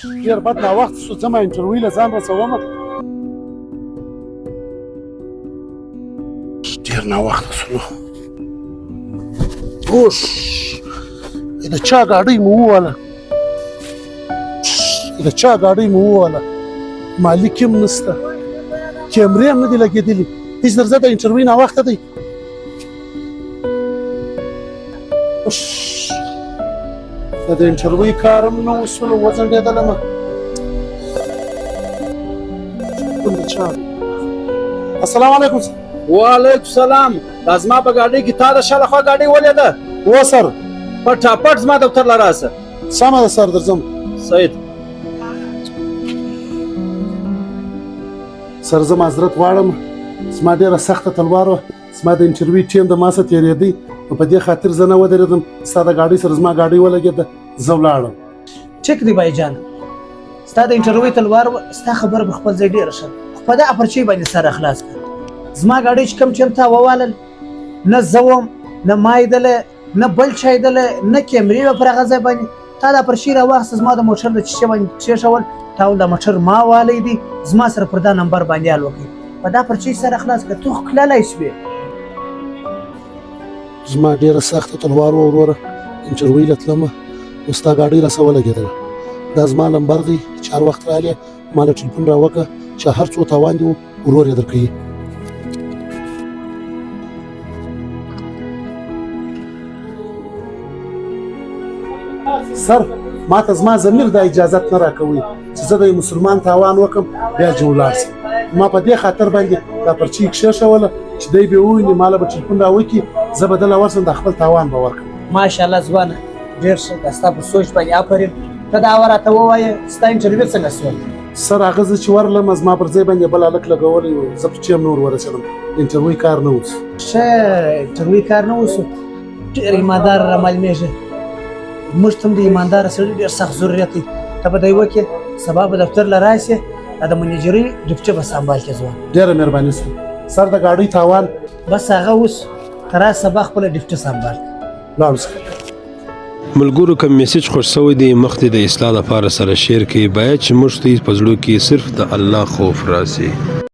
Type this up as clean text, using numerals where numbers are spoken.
ډېر بد ناوخته شو، ځم انټرویو له ځان رسومه. ډېر ناوخته شو. اوش د چا ګاډۍ مو وواله، د چا ګاډۍ مو وواله، مالک هم نشته، کیمرې هم نه دي لګېدلي. هېڅ درځه، د انټرویو ناوخته دی. د انټرویو کار هم نه وسولو، وځنډېدلمه. السلام علیکم. وعلیکم السلام. دا زما په ګاډۍ کې تا د شا لخوا ګاډۍ ولیده؟ و سر، پټاپټ زما دفتر له راسه. سمه ده سر، درځم. سید سر زه معذرت غواړم، زما ډېره سخته تلوار وه، زما د انټرویو ټیم د ما څخه تېرېدی، نو په دې خاطر زه نه ودرېدم. ستا د ګاډۍ سره زما ګاډۍ ولګېده، زه ولاړم. ټیک دی بای جان، ستا د انټرویو تلوار وه، ستا خبره په خپل ځای ډېره ښه، خو په دې اپرچۍ باندې سر خلاص کړه. زما ګاډۍ چې کوم ټیم ته ووالل، نه زه وم، نه ما یېدلی، نه بل چا یېدلی، نه کیمرې وه پر هغه ځای باندې. تا دا اپرچۍ راواخیسته، زما د موټر د شیشې باندې کېښول، تا ول دا موټر ما والی دی، زما سره پر دا نمبر باندې حال وکړي، په دا اپرچۍ سره خلاص کړه. تو خو کللی شوې. زما ډېره سخته تلوار وه وروره، انټرویو له تلمه، نو ستا ګاډۍ راسه ولګېدله. دا زما نمبر دی، چې هر وخت رالې ما له ټلیفون راوکړه، چې هر څو تاوان دي ورور یې درکوي. سر، ما ته زما ضمیر دا اجازت نه راکوي چې زه د یو مسلمان تاوان وکړم بیا چې ولاړ شم. ما په دې خاطر باندې دا پرچۍ کېښوله چې دی به وویني، ما له به ټلیفون راوکړي، زه به دله ورشم، د خپل تاوان به ورکړم. ماشاءالله ځوانه، ډېر ښه، دا ستا په سوچ باندې آفرین. ته دا راته ووایه ستا انټرویو څنګه شول؟ سر، هغه زه چې ورلم، زما پر ځای باندې بل هلک لګولی و، زه په ټیم نور ورسېدم، انټرویو کار نه اوس. ښه انټرویو کار نه اوسو، ډېر ایماندار رامعلومېږي. موږ ته هم د ایمانداره سړي ډېر سخت ضرورت دی. ته به دی وکړې، سبا به دفتر له راسې، دا د منیجرۍ ډیپټي به سنبال کړې. ځوان ډېره مهرباني سر. سر، د ګاډۍ تاوان بس هغه اوس ته راشه، سبا خپله ډیپټي سنبال کړه. لاړو سر. ملګرو کوم میسج خوښ شوی دی مخکې د اصلاح لپاره سره شیر کړئ، باید چې موږ ته په زړه کې صرف د الله خوف راسي.